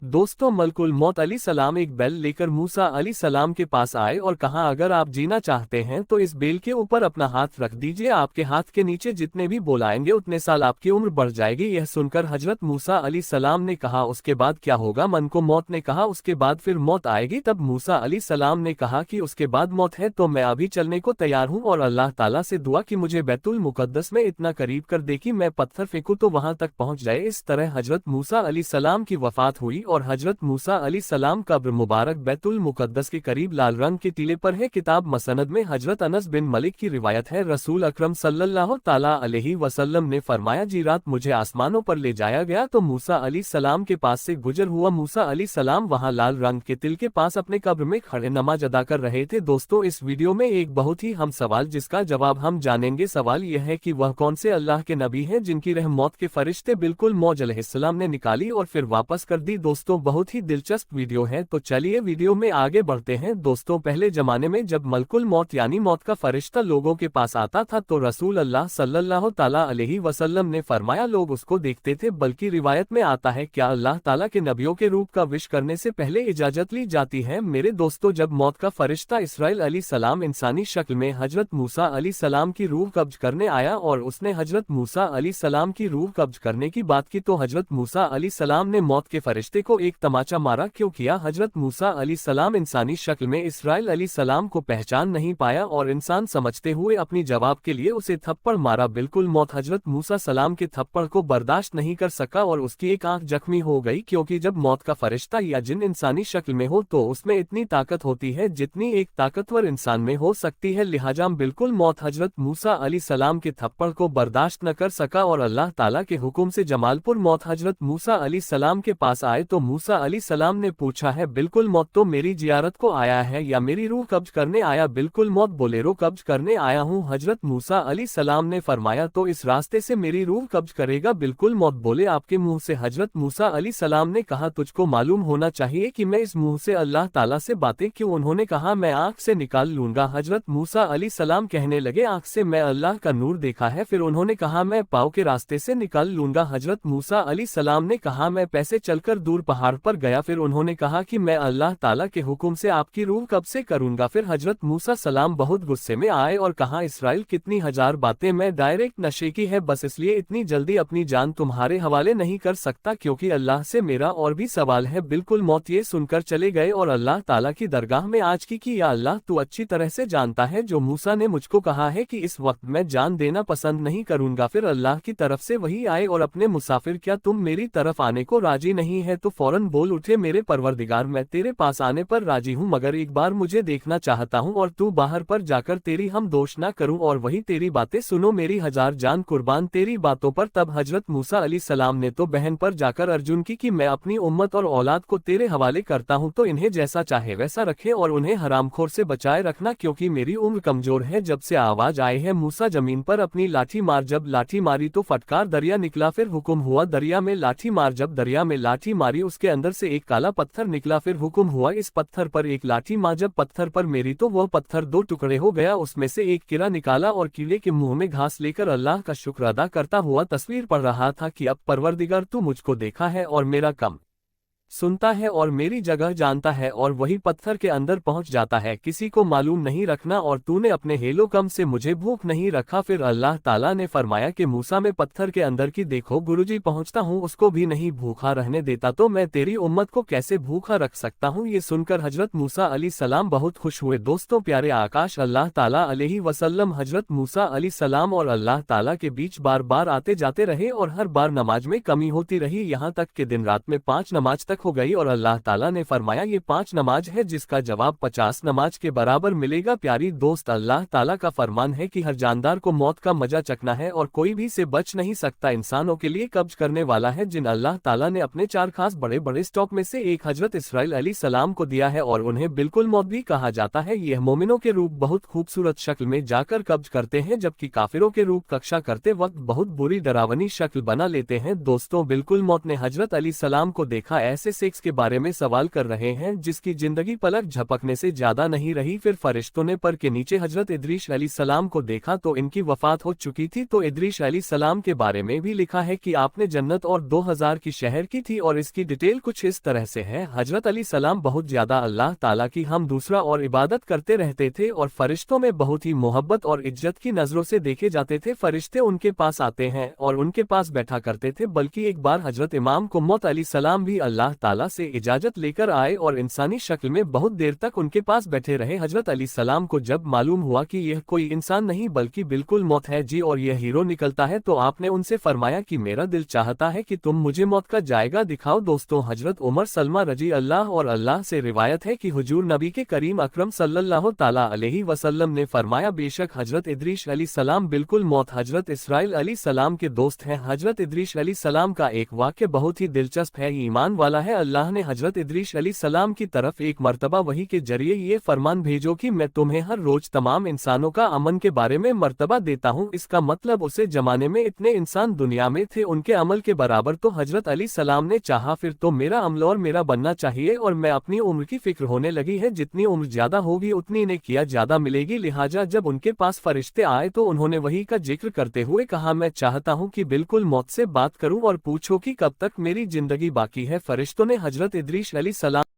दोस्तों, मलकुल मौत अली सलाम एक बेल लेकर मूसा अली सलाम के पास आए और कहा, अगर आप जीना चाहते हैं तो इस बेल के ऊपर अपना हाथ रख दीजिए। आपके हाथ के नीचे जितने भी बोल आएंगे उतने साल आपकी उम्र बढ़ जाएगी। यह सुनकर हजरत मूसा अली सलाम ने कहा, उसके बाद क्या होगा? मन को मौत ने कहा, उसके बाद फिर मौत आएगी। तब मूसा अली सलाम ने कहा कि उसके बाद मौत है तो मैं अभी चलने को तैयार हूँ और अल्लाह ताला से दुआ कि मुझे बैतुल मुकद्दस में इतना करीब कर दे कि मैं पत्थर फेंकूं तो वहां तक पहुंच जाए। इस तरह हजरत मूसा अली सलाम की वफात हुई और हजरत मूसा अली सलाम कब्र मुबारक बैतुल मुकद्दस के करीब लाल रंग के टीले पर है। किताब मसनद में हजरत अनस बिन मलिक की रिवायत है, रसूल अकरम सल्लल्लाहु ताला अलैहि वसल्लम ने फरमाया, जी रात मुझे आसमानों पर ले जाया गया तो मूसा अली सलाम के पास से गुजर हुआ। मूसा अली सलाम वहां लाल रंग के तिल के पास अपने कब्र में खड़े नमाज अदा कर रहे थे। दोस्तों, इस वीडियो में एक बहुत ही हम सवाल जिसका जवाब हम जानेंगे। सवाल यह है कि वह कौन से अल्लाह के नबी हैं जिनकी रह मौत के फरिश्ते बिल्कुल मौज अलैहिस्सलाम ने निकाली और फिर वापस कर दी। दोस्तों, बहुत ही दिलचस्प वीडियो है तो चलिए वीडियो में आगे बढ़ते हैं। दोस्तों, पहले जमाने में जब मलकुल मौत यानी मौत का फरिश्ता लोगों के पास आता था तो रसूल अल्लाह सल्लल्लाहु ताला अलैहि वसल्लम ने फरमाया, लोग उसको देखते थे। बल्कि रिवायत में आता है, क्या अल्लाह ताला के नबियों के रूप का विश करने से पहले इजाजत ली जाती है? मेरे दोस्तों, जब मौत का फरिश्ता इसराइल अली सलाम इंसानी शक्ल में हजरत मूसा अली सलाम की रूह कब्ज करने आया और उसने हजरत मूसा अली सलाम की रूह कब्ज करने की बात की तो हजरत मूसा अली सलाम ने मौत के फरिश्ते को एक तमाचा मारा। क्यों किया? हजरत मूसा अली सलाम इंसानी शक्ल में इसराइल अली सलाम को पहचान नहीं पाया और इंसान समझते हुए अपनी जवाब के लिए उसे थप्पड़ मारा। बिल्कुल मौत हजरत मूसा सलाम के थप्पड़ को बर्दाश्त नहीं कर सका और उसकी एक आंख जख्मी हो गई, क्योंकि जब मौत का फरिश्ता या जिन इंसानी शक्ल में हो तो उसमें इतनी ताकत होती है जितनी एक ताकतवर इंसान में हो सकती है। लिहाजा बिल्कुल मौत हजरत मूसा अली सलाम के थप्पड़ को बर्दाश्त न कर सका और अल्लाह ताला के हुक्म से जमालपुर मौत हजरत मूसा अली सलाम के पास आए तो मूसा अली सलाम ने पूछा है, बिल्कुल मौत तो मेरी जियारत को आया है या मेरी रूह कब्ज करने आया? बिल्कुल मौत बोले, रूह कब्ज करने आया हूँ। हजरत मूसा अली सलाम ने फरमाया, तो इस रास्ते से मेरी रूह कब्ज करेगा? बिल्कुल मौत बोले, आपके मुंह से। हजरत मूसा अली सलाम ने कहा, तुझको मालूम होना चाहिए कि मैं इस मुंह से अल्लाह ताला से बातें क्यों? उन्होंने कहा, मैं आंख से निकाल लूंगा। हजरत मूसा अली सलाम कहने लगे, आंख से मैं अल्लाह का नूर देखा है। फिर उन्होंने कहा, मैं पाँव के रास्ते से निकाल लूंगा। हजरत मूसा अली सलाम ने कहा, मैं पैसे चलकर दूर पहाड़ पर गया। फिर उन्होंने कहा कि मैं अल्लाह ताला के हुक्म से आपकी रूह कब से करूंगा? फिर हजरत मूसा सलाम बहुत गुस्से में आए और कहा, इसराइल कितनी हजार बातें, मैं डायरेक्ट नशे की है, बस इसलिए इतनी जल्दी अपनी जान तुम्हारे हवाले नहीं कर सकता, क्योंकि अल्लाह से मेरा और भी सवाल है। बिल्कुल मौत ये सुनकर चले गए और अल्लाह ताला की दरगाह में आज की या अल्लाह तू अच्छी तरह से जानता है जो मूसा ने मुझको कहा है कि इस वक्त मैं जान देना पसंद नहीं करूंगा। फिर अल्लाह की तरफ से वही आए और अपने मुसाफिर, क्या तुम मेरी तरफ आने को राजी नहीं है? तो फौरन बोल उठे, मेरे परवरदिगार, मैं तेरे पास आने पर राजी हूँ, मगर एक बार मुझे देखना चाहता हूँ और तू बाहर पर जाकर तेरी हम दोष ना करूँ और वही तेरी बातें सुनो, मेरी हजार जान कुर्बान तेरी बातों पर। तब हजरत मूसा अली सलाम ने तो बहन पर जाकर अर्जुन की कि मैं अपनी उम्मत और औलाद को तेरे हवाले करता हूँ, तो इन्हें जैसा चाहे वैसा रखे और उन्हें हरामखोर से बचाए रखना, क्योंकि मेरी उम्र कमजोर है। जब से आवाज आई है मूसा जमीन पर अपनी लाठी मार। जब लाठी मारी तो फटकार दरिया निकला। फिर हुक्म हुआ दरिया में लाठी मार। जब दरिया में लाठी मारी उसके अंदर से एक काला पत्थर निकला। फिर हुक्म हुआ इस पत्थर पर एक लाठी मार। जब पत्थर पर मेरी तो वह पत्थर दो टुकड़े हो गया। उसमें से एक कीड़ा निकाला और कीड़े के मुंह में घास लेकर अल्लाह का शुक्र अदा करता हुआ तस्वीर पढ़ रहा था कि अब परवरदिगार तू मुझको देखा है और मेरा कम सुनता है और मेरी जगह जानता है और वही पत्थर के अंदर पहुंच जाता है, किसी को मालूम नहीं रखना, और तूने अपने हेलो कम से मुझे भूख नहीं रखा। फिर अल्लाह ताला ने फरमाया कि मूसा में पत्थर के अंदर की देखो, गुरुजी पहुंचता हूं उसको भी नहीं भूखा रहने देता, तो मैं तेरी उम्मत को कैसे भूखा रख सकता हूं? ये सुनकर हजरत मूसा अली सलाम बहुत खुश हुए। दोस्तों, प्यारे आकाश अल्लाह ताला अलैहि वसल्लम हजरत मूसा अली सलाम और अल्लाह ताला के बीच बार बार आते जाते रहे और हर बार नमाज में कमी होती रही, यहाँ तक कि दिन रात में 5 नमाज तक हो गई और अल्लाह ताला ने फरमाया ये 5 नमाज है जिसका जवाब 50 नमाज के बराबर मिलेगा। प्यारी दोस्त, अल्लाह ताला का फरमान है कि हर जानदार को मौत का मजा चखना है और कोई भी से बच नहीं सकता। इंसानों के लिए कब्ज करने वाला है जिन अल्लाह ताला ने अपने 4 खास बड़े बड़े स्टॉक में से एक हजरत इसराइल अली सलाम को दिया है और उन्हें बिल्कुल मौत भी कहा जाता है। यह मोमिनों के रूप बहुत खूबसूरत शक्ल में जाकर कब्ज करते हैं, जबकि काफिरों के रूप कक्षा करते वक्त बहुत बुरी डरावनी शक्ल बना लेते हैं। दोस्तों, बिल्कुल मौत ने हजरत अली सलाम को देखा, ऐसे से सेक्स के बारे में सवाल कर रहे हैं, जिसकी जिंदगी पलक झपकने से ज्यादा नहीं रही। फिर फरिश्तों ने पर के नीचे हजरत इदरीस अलैहिस्सलाम को देखा तो इनकी वफात हो चुकी थी। तो इदरीस अलैहिस्सलाम के बारे में भी लिखा है कि आपने जन्नत और 2000 की शहर की थी, और इसकी डिटेल कुछ इस तरह से है। हजरत अलैहिस्सलाम बहुत ज्यादा अल्लाह ताला की हम दूसरा और इबादत करते रहते थे और फरिश्तों में बहुत ही मोहब्बत और इज्जत की नजरों से देखे जाते थे। फरिश्ते उनके पास आते हैं और उनके पास बैठा करते थे। बल्कि एक बार हजरत इमाम को मौत अलैहिस्सलाम भी अल्लाह ताला से इजाजत लेकर आए और इंसानी शक्ल में बहुत देर तक उनके पास बैठे रहे। हजरत अलैहिस्सलाम को जब मालूम हुआ कि यह कोई इंसान नहीं बल्कि बिल्कुल मौत है जी और यह हीरो निकलता है, तो आपने उनसे फरमाया कि मेरा दिल चाहता है कि तुम मुझे मौत का जायगा दिखाओ। दोस्तों, हजरत उमर सलमा रजी अल्लाह और अल्लाह से रिवायत है कि हुजूर नबी के करीम अकरम सल्लल्लाहु ताला अलैहि वसल्लम ने फरमाया, बेशक हजरत इदरीस अलैहिस्सलाम बिल्कुल मौत हजरत इसराइल अलैहिस्सलाम के दोस्त हैं। हजरत इदरीस अलैहिस्सलाम का एक वाक्य बहुत ही दिलचस्प है, ईमान वाला है। अल्लाह ने हजरत इदरीस अलैहिस्सलाम की तरफ एक मर्तबा वही के जरिए ये फरमान भेजो कि मैं तुम्हें हर रोज तमाम इंसानों का अमन के बारे में मर्तबा देता हूँ। इसका मतलब उसे जमाने में इतने इंसान दुनिया में थे, उनके अमल के बराबर तो हजरत अलैहिस्सलाम ने चाहा, फिर तो मेरा अमल और मेरा बनना चाहिए। और मैं अपनी उम्र की फिक्र होने लगी है, जितनी उम्र ज्यादा होगी उतनी ने किया ज्यादा मिलेगी। लिहाजा जब उनके पास फरिश्ते आए तो उन्होंने वही का जिक्र करते हुए कहा, मैं चाहता हूँ कि बिल्कुल मौत से बात करूँ और पूछो कि कब तक मेरी जिंदगी बाकी है। फरिश्तों ने हजरत इदरीस अलैहिस्सलाम